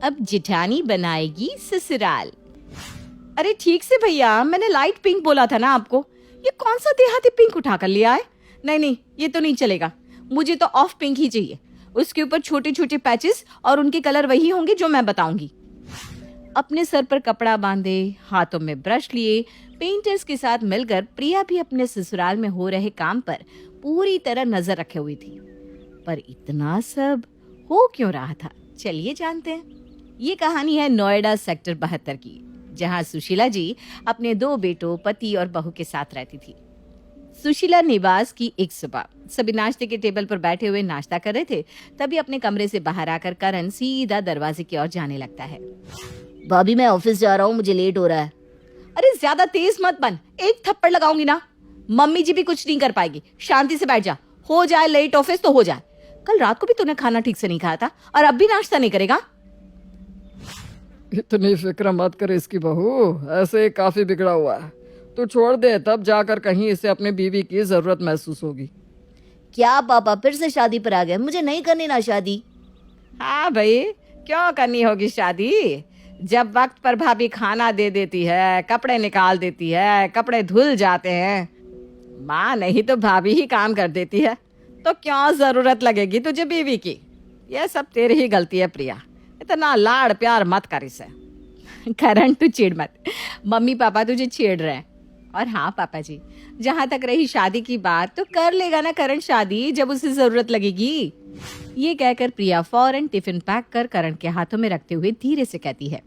अब जिठानी बनाएगी ससुराल। अरे ठीक से भैया, मैंने लाइट पिंक बोला था ना आपको। ये कौन सा देहाती पिंक उठा कर लिया है? नहीं नहीं, ये तो नहीं चलेगा। मुझे तो ऑफ पिंक ही चाहिए। उसके ऊपर छोटे छोटे पैचेस और उनके कलर वही होंगे जो मैं बताऊंगी। अपने सर पर कपड़ा बांधे, हाथों में ब्रश लिए, पेंटर्स के साथ मिलकर प्रिया भी अपने ससुराल में हो रहे काम पर पूरी तरह नजर रखे हुई थी। पर इतना सब हो क्यों रहा था, चलिए जानते हैं। ये कहानी है नोएडा सेक्टर 72 की, जहां सुशीला जी अपने 2 बेटों, पति और बहू के साथ रहती थी। सुशीला निवास की एक सुबह सभी नाश्ते के टेबल पर बैठे हुए नाश्ता कर रहे थे, तभी अपने कमरे से बाहर आकर करण सीधा दरवाजे की ओर जाने लगता है। भाभी मैं ऑफिस जा रहा हूँ, मुझे लेट हो रहा है। अरे ज्यादा तेज मत बन, एक थप्पड़ लगाऊंगी ना। मम्मी जी भी कुछ नहीं कर पाएगी, शांति से बैठ जा। हो जाए लेट ऑफिस तो हो जाए। कल रात को भी तूने खाना ठीक से नहीं खाया था और अब भी नाश्ता नहीं करेगा। इतनी फिक्र मत कर इसकी बहू, ऐसे काफी बिगड़ा हुआ है। तू छोड़ दे, तब जाकर कहीं इसे अपनी बीवी की जरूरत महसूस होगी। क्या पापा फिर से शादी पर आ गए? मुझे नहीं करनी ना शादी। हाँ भाई, क्यों करनी होगी शादी? जब वक्त पर भाभी खाना दे देती है, कपड़े निकाल देती है, कपड़े धुल जाते हैं, माँ नहीं तो भाभी ही काम कर देती है, तो क्यों जरूरत लगेगी तुझे बीवी की? यह सब तेरी ही गलती है प्रिया, इतना लाड़ प्यार मत कर इसे। करण तू चिढ़ मत, मम्मी पापा तुझे छेड़ रहे हैं। और हाँ पापा जी, जहां तक रही शादी की बात, तो कर लेगा ना करण शादी जब उसे जरूरत लगेगी। ये कहकर प्रिया फौरन टिफिन पैक कर करण के हाथों में रखते हुए धीरे से कहती है,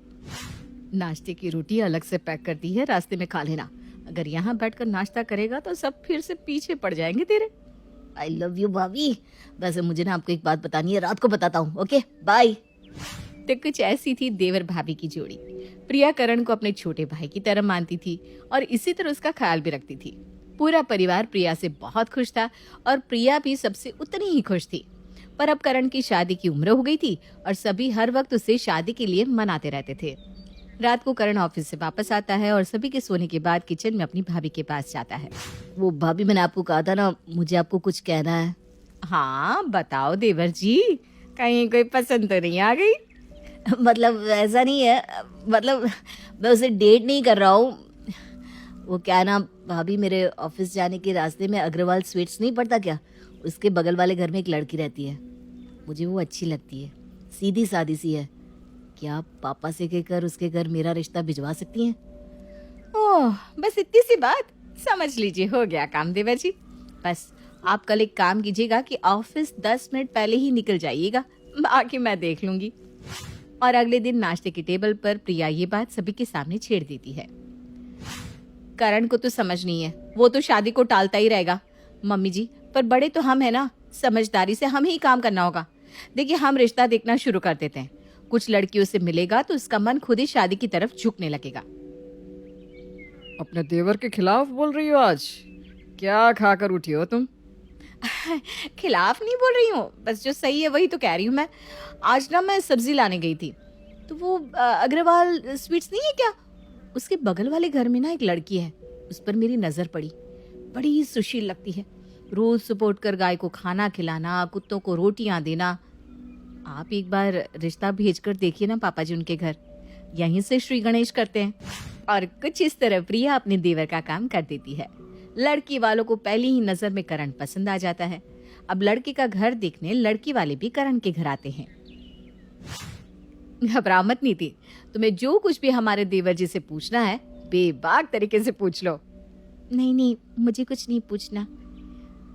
नाश्ते की रोटी अलग से पैक करती है, रास्ते में खा लेना। अगर यहाँ बैठकर नाश्ता करेगा तो सब फिर से पीछे पड़ जाएंगे तेरे। आई लव यू भाभी। वैसे मुझे ना आपको एक बात बतानी है, रात को बताता हूँ। Okay bye. तो कुछ ऐसी थी देवर भाभी की जोड़ी। प्रिया करण को अपने छोटे भाई की तरह मानती थी और इसी तरह उसका ख्याल भी रखती थी। पूरा परिवार प्रिया से बहुत खुश था और प्रिया भी सबसे उतनी ही खुश थी। पर अब करण की शादी की उम्र हो गई थी और सभी हर वक्त उसे शादी के लिए मनाते रहते थे। रात को करण ऑफिस से वापस आता है और सभी के सोने के बाद किचन में अपनी भाभी के पास जाता है। वो भाभी मैंने आपको कहा था ना, मुझे आपको कुछ कहना है। हाँ बताओ देवर जी, कहीं कोई पसंद तो नहीं आ गई? मतलब ऐसा नहीं है, मतलब मैं उसे डेट नहीं कर रहा हूँ। वो क्या है ना भाभी, मेरे ऑफिस जाने के रास्ते में अग्रवाल स्वीट्स नहीं पड़ता क्या, उसके बगल वाले घर में एक लड़की रहती है। मुझे वो अच्छी लगती है, सीधी सादी सी है। क्या आप पापा से कहकर उसके घर मेरा रिश्ता भिजवा सकती हैं? ओह, बस इतनी सी बात, समझ लीजिए हो गया काम देवर जी। बस आप कल एक काम कीजिएगा कि ऑफिस 10 मिनट पहले ही निकल जाइएगा, बाकी मैं देख लूंगी। और अगले दिन नाश्ते की टेबल पर प्रिया ये बात सभी के सामने छेड़ देती है। करण को तो समझ नहीं है, वो तो शादी को टालता ही रहेगा। मम्मी जी, पर बड़े तो हम है ना, समझदारी से हमें ही काम करना होगा। देखिए, हम रिश्ता देखना शुरू कर देते हैं, कुछ लड़कियों से मिलेगा तो उसका मन खुद ही शादी की तरफ झुकने लगेगा। अपने देवर के खिलाफ बोल रही हो आज? क्या खाकर उठी हो तुम? खिलाफ नहीं बोल रही हूँ, बस जो सही है वही तो कह रही हूँ मैं। आज ना मैं सब्जी लाने गई थी, तो वो अग्रवाल स्वीट्स नहीं है क्या, उसके बगल वाले घर में ना एक लड़की है, उस पर मेरी नजर पड़ी। बड़ी सुशील लगती है, रोज सुबह उठकर गाय को खाना खिलाना, कुत्तों को रोटियां देना। आप एक बार रिश्ता भेजकर देखिए ना पापा जी उनके घर, यहीं से श्री गणेश करते हैं। और कुछ इस तरह प्रिया अपने देवर का काम कर देती है। लड़की वालों को पहली ही नजर में करण पसंद आ जाता है। अब लड़के का घर देखने लड़की वाले भी करण के घर आते हैं। घबराओ मत नीति, तुम्हें जो कुछ भी हमारे देवर जी से पूछना है बेबाक तरीके से पूछ लो। नहीं नहीं, मुझे कुछ नहीं पूछना,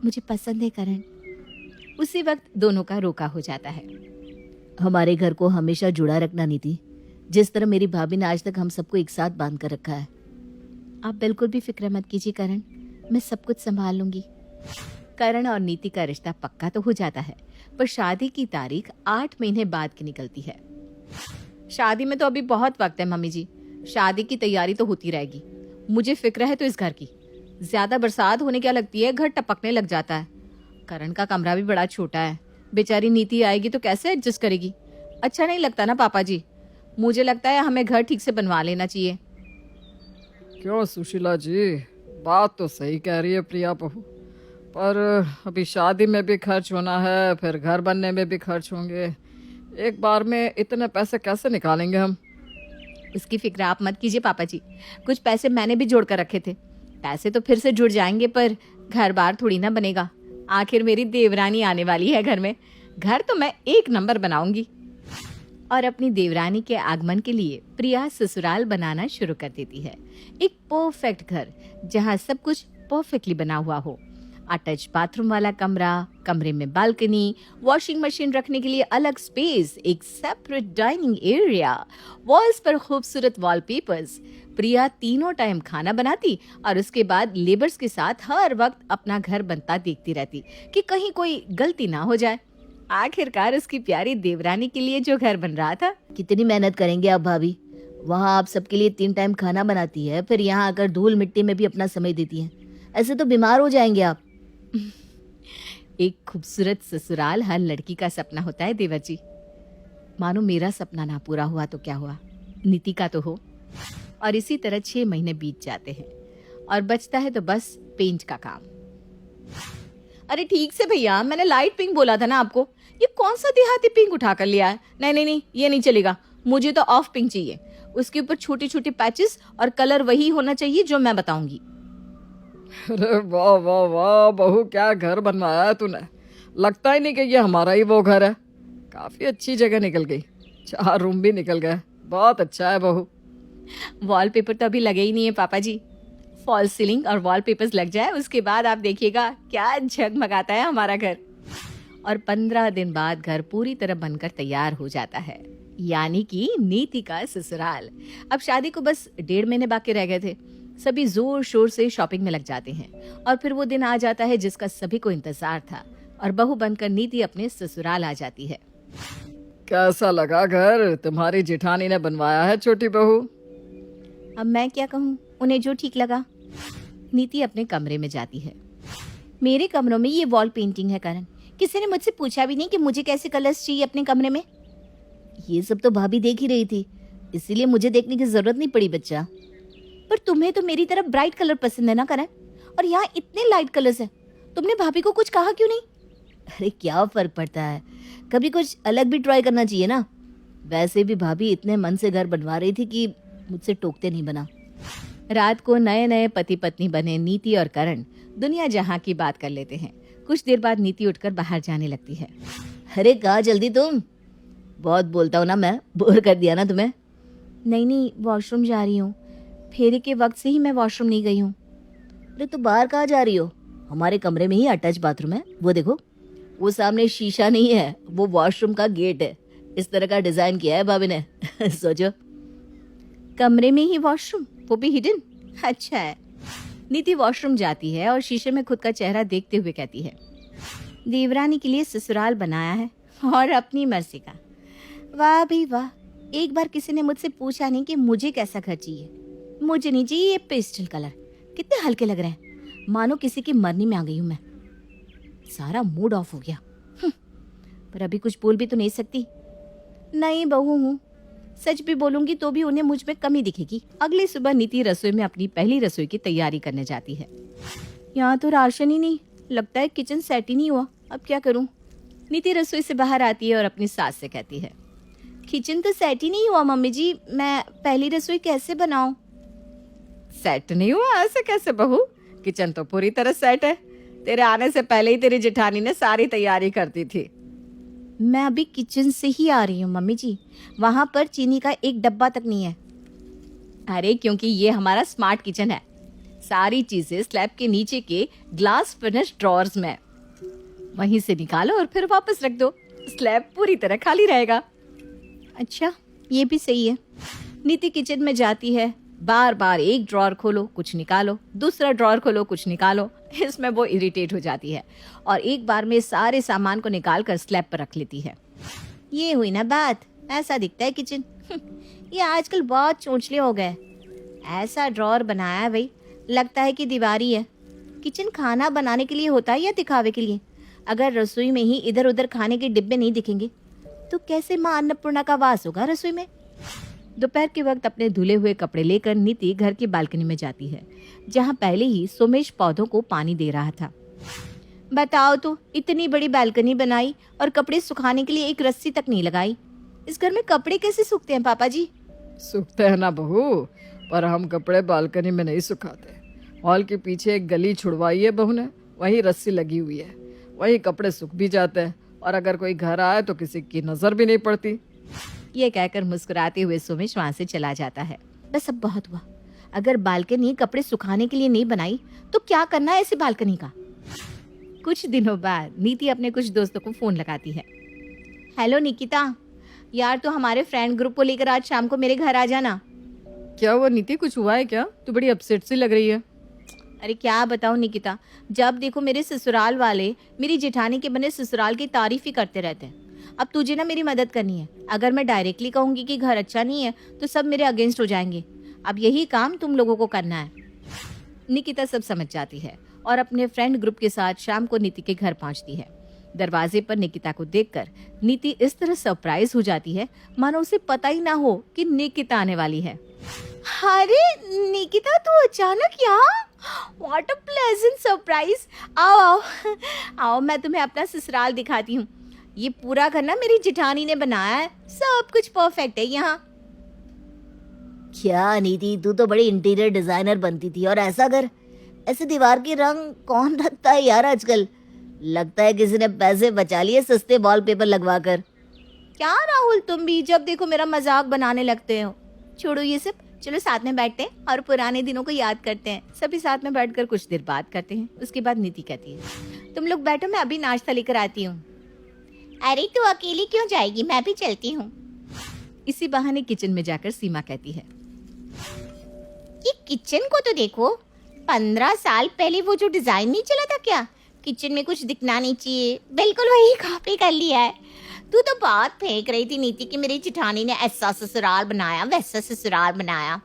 मुझे पसंद है करण। उसी वक्त दोनों का रोका हो जाता है। हमारे घर को हमेशा जुड़ा रखना नीति, जिस तरह मेरी भाभी ने आज तक हम सबको एक साथ बांध कर रखा है। आप बिल्कुल भी फिक्र मत कीजिए करण, मैं सब कुछ संभाल लूंगी। करण और नीति का रिश्ता पक्का तो हो जाता है, पर शादी की तारीख 8 महीने बाद की निकलती है। शादी में तो अभी बहुत वक्त है मम्मी जी, शादी की तैयारी तो होती रहेगी। मुझे फिक्र है तो इस घर की, ज्यादा बरसात होने क्या लगती है, घर टपकने लग जाता है। करण का कमरा भी बड़ा छोटा है, बेचारी नीति आएगी तो कैसे एडजस्ट करेगी? अच्छा नहीं लगता ना पापा जी, मुझे लगता है हमें घर ठीक से बनवा लेना चाहिए। क्यों सुशीला जी, बात तो सही कह रही है प्रिया बहू, पर अभी शादी में भी खर्च होना है, फिर घर बनने में भी खर्च होंगे। एक बार में इतने पैसे कैसे निकालेंगे हम? उसकी फिक्र आप मत कीजिए पापा जी, कुछ पैसे मैंने भी जोड़ कर रखे थे। पैसे तो फिर से जुड़ जाएंगे, पर घर बार थोड़ी ना बनेगा। आखिर मेरी देवरानी आने वाली है घर में, घर तो मैं एक नंबर बनाऊंगी। और अपनी देवरानी के आगमन के लिए प्रिया ससुराल बनाना शुरू कर देती है। एक परफेक्ट घर जहाँ सब कुछ परफेक्टली बना हुआ हो। अटैच बाथरूम वाला कमरा, कमरे में बालकनी, वॉशिंग मशीन रखने के लिए अलग स्पेस, एक सेपरेट डाइनिंग एरिया, वॉल्स पर खूबसूरत वॉलपेपर्स। प्रिया तीनों टाइम खाना बनाती और उसके बाद लेबर्स के साथ हर वक्त अपना घर बनता देखती रहती कि कहीं कोई गलती ना हो जाए। आखिरकार उसकी प्यारी देवरानी के लिए जो घर बन रहा था। कितनी मेहनत करेंगे आप भाभी? वहाँ आप सबके लिए 3 टाइम खाना बनाती है, फिर यहाँ आकर धूल मिट्टी में भी अपना समय देती है। ऐसे तो बीमार हो जाएंगे आप। एक खूबसूरत ससुराल हर लड़की का सपना होता है देवर जी। मानो मेरा सपना ना पूरा हुआ तो क्या हुआ, नीति का तो हो। और इसी तरह 6 महीने बीत जाते हैं और बचता है तो बस पेंट का काम। अरे ठीक से भैया, मैंने लाइट पिंक बोला था ना आपको। ये कौन सा देहाती पिंक उठा कर लिया है? नहीं नहीं नहीं, ये नहीं चलेगा, मुझे तो ऑफ पिंक चाहिए। उसके ऊपर छोटे छोटे पैचेस और कलर वही होना चाहिए जो मैं बताऊंगी। अरे वाह वाह वाह बहू, क्या घर बनवाया है तूने। लगता ही नहीं कि ये हमारा ही वो घर है। काफी अच्छी जगह निकल गई, 4 रूम भी निकल गए। बहुत अच्छा है बहू। वॉलपेपर तो अभी लगे ही नहीं है पापा जी। फॉल सीलिंग और वॉलपेपर्स लग जाए, उसके बाद आप देखिएगा क्या झगमगाता है हमारा घर। और 15 दिन बाद घर पूरी तरह बनकर तैयार हो जाता है, यानी कि नीति का ससुराल। अब शादी को बस 1.5 महीने बाकी रह गए थे। सभी जोर शोर से शॉपिंग में लग जाते हैं और फिर वो दिन आ जाता है जिसका सभी को इंतजार था, और बहू बनकर नीति अपने ससुराल आ जाती है। कैसा लगा घर? तुम्हारी जेठानी ने बनवाया है छोटी बहू। अब मैं क्या कहूँ, उन्हें जो ठीक लगा। नीति अपने कमरे में जाती है। मेरे कमरों में ये वॉल पेंटिंग है करण। किसी ने मुझसे पूछा भी नहीं कि मुझे कैसे कलर्स चाहिए अपने कमरे में। ये सब तो भाभी देख ही रही थी, इसीलिए मुझे देखने की जरूरत नहीं पड़ी बच्चा। पर तुम्हें तो मेरी तरफ ब्राइट कलर पसंद है ना करण, और यहाँ इतने लाइट कलर्स हैं। तुमने भाभी को कुछ कहा क्यों नहीं? अरे क्या फर्क पड़ता है, कभी कुछ अलग भी ट्राई करना चाहिए ना। वैसे भी भाभी इतने मन से घर बनवा रही थी कि मुझसे टोकते नहीं बना। रात को नए नए पति पत्नी बने नीति और करण दुनिया जहां की बात कर लेते हैं। कुछ देर बाद नीति उठकर बाहर जाने लगती है। अरे कहाँ जल्दी तुम? बहुत बोलता हूँ ना मैं, बोर कर दिया ना तुम्हें? नहीं नहीं, वॉशरूम जा रही हूँ। फेरे के वक्त से ही मैं वॉशरूम नहीं गई हूँ। अरे तो बाहर कहाँ जा रही हो? हमारे कमरे में ही अटैच बाथरूम है, वो देखो। वो सामने शीशा नहीं है, वो वॉशरूम का गेट है। इस तरह का डिजाइन किया है भाभी ने। सोचो। कमरे में ही वॉशरूम, वो भी हिडन। अच्छा है। नीति वॉशरूम जाती है और शीशे में खुद का चेहरा देखते हुए कहती है, देवरानी के लिए ससुराल बनाया है और अपनी मर्जी का। वाह भी वाह, एक बार किसी ने मुझसे पूछा नहीं कि मुझे कैसा घर चाहिए। मुझे नहीं चाहिए ये पेस्टल कलर, कितने हल्के लग रहे हैं, मानो किसी की मरनी में आ गई हूं मैं। सारा मूड ऑफ हो गया। पर अभी कुछ बोल भी तो नहीं सकती। नई बहू हूँ, सच भी बोलूंगी तो भी उन्हें मुझ में कमी दिखेगी। अगली सुबह नीति रसोई में अपनी पहली रसोई की तैयारी करने जाती है। यहाँ तो राशन ही नहीं, लगता है किचन सेट ही नहीं हुआ। अब क्या करूं? नीति रसोई से बाहर आती है और अपनी सास से कहती है, किचन तो सेट ही नहीं हुआ मम्मी जी, मैं पहली रसोई कैसे बनाऊं? सेट नहीं हुआ? ऐसे कैसे बहू, किचन तो पूरी तरह सेट है। तेरे आने से पहले ही तेरी जेठानी ने सारी तैयारी कर दी थी। मैं अभी किचन से ही आ रही हूँ मम्मी जी, वहां पर चीनी का एक डब्बा तक नहीं है। अरे क्योंकि ये हमारा स्मार्ट किचन है, सारी चीजें स्लैब के नीचे के ग्लास फिनिश ड्रॉर्स में, वहीं से निकालो और फिर वापस रख दो, स्लैब पूरी तरह खाली रहेगा। अच्छा, ये भी सही है। नीति किचन में जाती है, बार बार एक ड्रॉर खोलो कुछ निकालो, दूसरा ड्रॉर खोलो कुछ निकालो। इसमें वो इरिटेट हो जाती है और एक बार में सारे सामान को निकाल कर स्लैब पर रख लेती है। ये हुई ना बात, ऐसा दिखता है किचन। ये आजकल बहुत चोंचले हो गए। ऐसा ड्रॉर बनाया है भाई, लगता है कि दीवारी है। किचन खाना बनाने के लिए होता है या दिखावे के लिए? अगर रसोई में ही इधर उधर खाने के डिब्बे नहीं दिखेंगे तो कैसे माँ अन्नपूर्णा का वास होगा रसोई में? दोपहर के वक्त अपने धुले हुए कपड़े लेकर नीति घर की बालकनी में जाती है, जहाँ पहले ही सोमेश पौधों को पानी दे रहा था। बताओ तो, इतनी बड़ी बालकनी बनाई और कपड़े सुखाने के लिए एक रस्सी तक नहीं लगाई। इस घर में कपड़े कैसे सूखते हैं पापा जी? सूखते हैं ना बहू, पर हम कपड़े बालकनी में नहीं सुखाते। हॉल के पीछे एक गली छुड़वाई है बहू ने, वहीं रस्सी लगी हुई है, वहीं कपड़े सूख भी जाते हैं, और अगर कोई घर आए तो किसी की नजर भी नहीं पड़ती। ये कहकर मुस्कुराते हुए सोमेश वहां से चला जाता है। बस अब बहुत हुआ। अगर बालकनी कपड़े सुखाने के लिए नहीं बनाई तो क्या करना है ऐसी बालकनी का? कुछ दिनों बाद नीति अपने कुछ दोस्तों को फोन लगाती है। हेलो निकिता, यार तो हमारे फ्रेंड ग्रुप को लेकर आज शाम को मेरे घर आ जाना। क्या हुआ नीति, कुछ हुआ है क्या? तू बड़ी अपसेट सी लग रही है। अरे क्या बताऊं निकिता, जब देखो मेरे ससुराल वाले मेरी जेठानी के बने ससुराल की तारीफ ही करते रहते हैं। अब तुझे ना मेरी मदद करनी है। अगर मैं डायरेक्टली कहूंगी कि घर अच्छा नहीं है तो सब मेरे अगेंस्ट हो जाएंगे। अब यही काम तुम लोगों को करना है। निकिता सब समझ जाती है और अपने फ्रेंड ग्रुप के साथ शाम को नीति के घर पहुंचती है। दरवाजे पर निकिता को देखकर नीति इस तरह सरप्राइज हो जाती है मानो उसे पता ही ना हो कि निकिता आने वाली है। अरे निकिता, तू अचानक यहाँ? What a pleasant surprise. आओ आओ आओ, मैं तुम्हें अपना ससुराल दिखाती हूँ। ये पूरा घर ना मेरी जेठानी ने बनाया है, सब कुछ परफेक्ट है यहाँ। क्या नीति, तू तो बड़ी इंटीरियर डिजाइनर बनती थी, और ऐसा घर, ऐसे दीवार के रंग कौन रखता है यार आजकल? लगता है किसी ने पैसे बचा लिए सस्ते वॉलपेपर लगवा कर। क्या राहुल, तुम भी जब देखो मेरा मजाक बनाने लगते हो। छोड़ो ये सब, चलो साथ में बैठते हैं और पुराने दिनों को याद करते हैं। सभी साथ में बैठकर कुछ देर बात करते हैं। उसके बाद नीति कहती है, तुम लोग बैठो, मैं अभी नाश्ता लेकर आती हूँ। अरे तू अकेली क्यों जाएगी, मैं भी चलती हूँ। इसी बहाने किचन में जाकर सीमा कहती है, ये किचन को तो देखो, 15 साल पहले वो जो डिजाइन नहीं चला था क्या, किचन में कुछ दिखना नहीं चाहिए, बिल्कुल वही कॉपी कर लिया है। तू तो बात फेंक रही थी नीति कि मेरी जेठानी ने ऐसा ससुराल बनाया, वैसा ससुराल बनाया।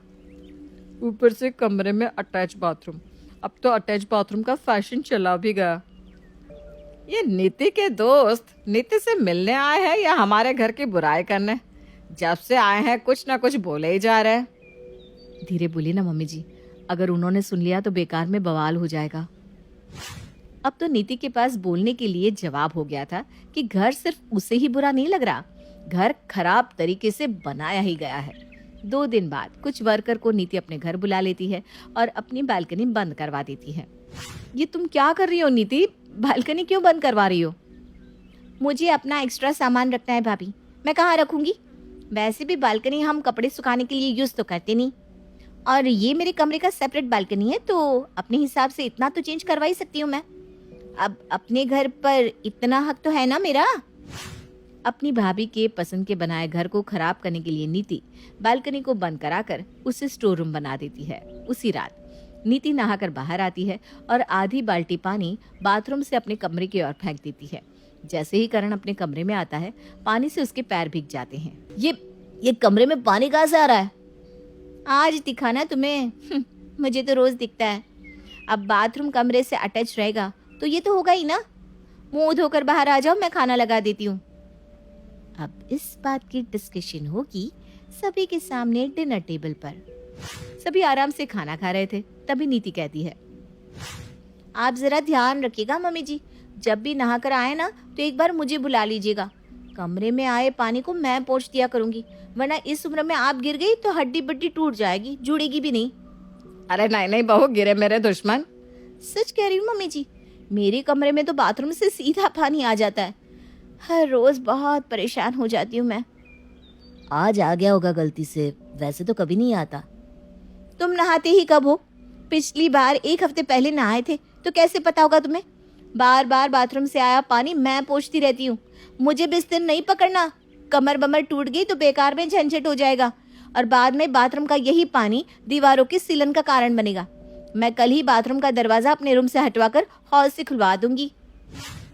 ऊपर से कमरे में अटैच बाथरूम। अब तो अटैच बाथरूम का फैशन चला भी गया। ये नीति के दोस्त नीति से मिलने आए हैं या हमारे घर की बुराई करने? जब से आए हैं कुछ ना कुछ बोले ही जा रहे हैं। धीरे बोली ना मम्मी जी, अगर उन्होंने सुन लिया तो बेकार में बवाल हो जाएगा। अब तो नीति के पास बोलने के लिए जवाब हो गया था कि घर सिर्फ उसे ही बुरा नहीं लग रहा, घर खराब तरीके से बनाया ही गया है। 2 दिन बाद कुछ वर्कर को नीति अपने घर बुला लेती है और अपनी बालकनी बंद करवा देती है। ये तुम क्या कर रही हो नीति? बालकनी क्यों बंद करवा रही हो? मुझे अपना एक्स्ट्रा सामान रखना है भाभी, मैं कहाँ रखूंगी? वैसे भी बालकनी हम कपड़े सुखाने के लिए यूज तो करते नहीं, और ये मेरे कमरे का सेपरेट बालकनी है, तो अपने हिसाब से इतना तो चेंज करवा ही सकती हूँ मैं। अब अपने घर पर इतना हक तो है ना मेरा। अपनी भाभी के पसंद के बनाए घर को खराब करने के लिए नीति बालकनी को बंद कराकर उसे स्टोर रूम बना देती है। उसी रात नीति नहाकर बाहर आती है और आधी बाल्टी पानी बाथरूम से अपने कमरे की ओर फेंक देती है। जैसे ही करण अपने कमरे में आता है, पानी से उसके पैर भीग जाते हैं। ये कमरे में पानी कहाँ से आ रहा है? आज दिखा ना तुम्हें, मुझे तो रोज दिखता है। अब बाथरूम कमरे से अटैच रहेगा तो ये तो होगा ही ना। मुंह धोकर बाहर आ जाओ, मैं खाना लगा देती हूँ। अब इस बात की डिस्कशन होगी सभी के सामने डिनर टेबल पर। सभी आराम से खाना खा रहे थे, तभी नीति कहती है, आप जरा ध्यान रखिएगा मम्मी जी, जब भी नहाकर आए ना तो एक बार मुझे बुला लीजिएगा। कमरे में आए पानी को मैं पोंछ दिया करूंगी, वरना इस उम्र में आप गिर गई तो हड्डी बड्डी टूट जाएगी, जुड़ेगी भी नहीं। अरे नहीं नहीं बहू, गिरे मेरे दुश्मन। सच कह रही हूँ मम्मी जी, मेरे कमरे में तो बाथरूम से सीधा पानी आ जाता है। हर रोज बहुत परेशान हो जाती हूँ मैं। आज आ गया होगा गलती से, वैसे तो कभी नहीं आता। तुम नहाते ही कब हो? पिछली बार 1 हफ्ते पहले नहाए थे, तो कैसे पता होगा तुम्हें? बार बार बाथरूम से आया पानी मैं पोंछती रहती हूँ। मुझे बिस्तर नहीं पकड़ना, कमर बमर टूट गई तो बेकार में झंझट हो जाएगा, और बाद में बाथरूम का यही पानी दीवारों की सिलन का कारण बनेगा। मैं कल ही बाथरूम का दरवाजा अपने रूम से हटवाकर हॉल से खुलवा दूंगी।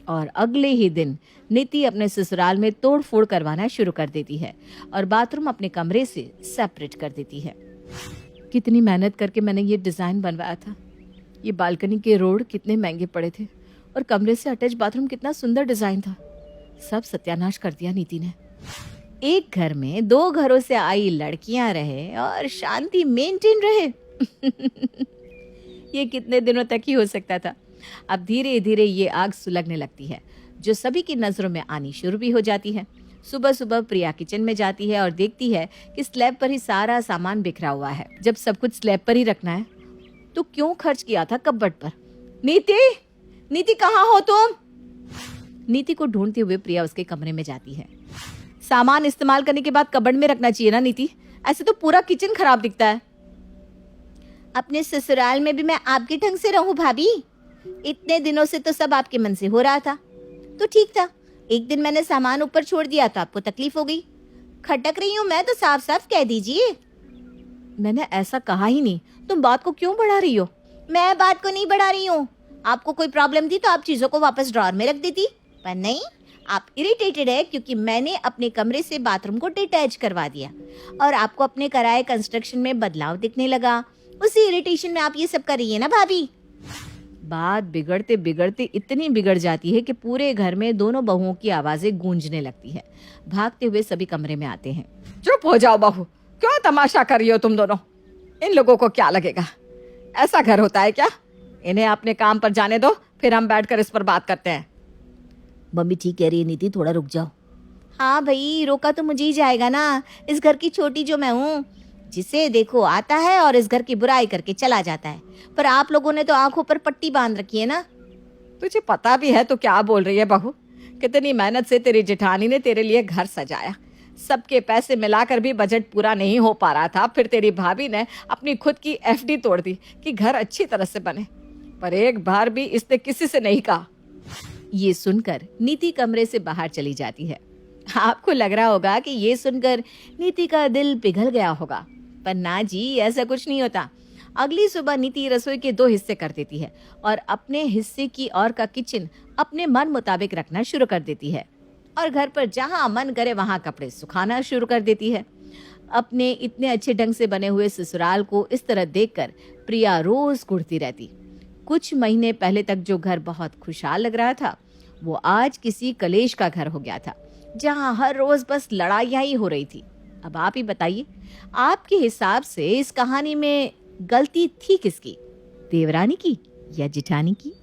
और अगले ही दिन नीति अपने ससुराल में तोड़ फोड़ करवाना शुरू कर देती है और बाथरूम अपने कमरे से सेपरेट कर देती है। कितनी मेहनत करके मैंने ये डिजाइन बनवाया था। ये बालकनी के रोड कितने महंगे पड़े थे, और कमरे से अटैच बाथरूम कितना सुंदर डिजाइन था। सब सत्यानाश कर दिया नीति ने। एक घर में 2 घरों से आई लड़कियां रहे और शांति मेंटेन रहे। ये कितने दिनों तक ही हो सकता था। अब धीरे धीरे ये आग सुलगने लगती है, जो सभी की नजरों में आनी शुरू भी हो जाती है। सुबह सुबह प्रिया किचन में जाती है और देखती है कि स्लैब पर ही सारा सामान बिखरा हुआ है। जब सब कुछ स्लैब पर ही रखना है तो क्यों खर्च किया था कपबोर्ड पर? नीति, नीति कहाँ हो तुम? नीति को ढूंढते हुए प्रिया उसके कमरे में जाती है। सामान इस्तेमाल करने के बाद कबर्ड में रखना चाहिए ना नीति, ऐसे तो पूरा किचन खराब दिखता है। अपने ससुराल में भी मैं आपके ढंग से रहूं भाभी? इतने दिनों से तो सब आपके मन से हो रहा था तो ठीक था। एक दिन मैंने सामान ऊपर छोड़ दिया तो आपको तकलीफ हो गई। खटक रही हूं मैं तो साफ साफ कह दीजिए। मैंने ऐसा कहा ही नहीं, तुम बात को क्यों बढ़ा रही हो? मैं बात को नहीं बढ़ा रही हूँ। आपको कोई प्रॉब्लम थी तो आप चीजों को वापस ड्रॉर में रख देती, पर नहीं, आप इरिटेटेड है क्योंकि मैंने अपने कमरे से बाथरूम को डिटैच करवा दिया और आपको अपने कराए कंस्ट्रक्शन में बदलाव दिखने लगा। उसी इरिटेशन में आप ये सब कर रही है ना भाभी। बात बिगड़ते बिगड़ते इतनी बिगड़ जाती है कि पूरे घर में दोनों बहुओं की आवाजें गूंजने लगती है। भागते हुए सभी कमरे में आते हैं। चुप हो जाओ बहू, क्यों तमाशा कर रही हो तुम दोनों? इन लोगों को क्या लगेगा? ऐसा घर होता है क्या? इन्हें अपने काम पर जाने दो, फिर हम बैठकर इस पर बात करते हैं। मम्मी ठीक कह रही है नीति, थोड़ा रुक जाओ। हाँ भाई, रोका तो मुझे ही जाएगा ना। इस घर की छोटी जो मैं हूँ, जिसे देखो आता है और इस घर की बुराई करके चला जाता है। पर आप लोगों ने तो आंखों पर पट्टी बांध रखी है ना। तुझे पता भी है तो क्या बोल रही है बहू? कितनी मेहनत से तेरी जेठानी ने तेरे लिए घर सजाया, सबके पैसे मिलाकर भी बजट पूरा नहीं हो पा रहा था। फिर तेरी भाभी ने अपनी खुद की एफडी तोड़ दी कि घर अच्छी तरह से बने, पर एक बार भी इसने किसी से नहीं कहा। ये सुनकर नीति कमरे से बाहर चली जाती है। आपको लग रहा होगा कि ये सुनकर नीति का दिल पिघल गया होगा, पर ना जी, ऐसा कुछ नहीं होता। अगली सुबह नीति रसोई के 2 हिस्से कर देती है और अपने हिस्से की और का किचन अपने मन मुताबिक रखना शुरू कर देती है और घर पर जहां मन करे वहां कपड़े सुखाना शुरू कर देती है। अपने इतने अच्छे ढंग से बने हुए ससुराल को इस तरह देखकर प्रिया रोज कुढ़ती रहती। कुछ महीने पहले तक जो घर बहुत खुशहाल लग रहा था, वो आज किसी कलेश का घर हो गया था, जहां हर रोज बस लड़ाइयां ही हो रही थी। अब आप ही बताइए, आपके हिसाब से इस कहानी में गलती थी किसकी? देवरानी की या जिठानी की?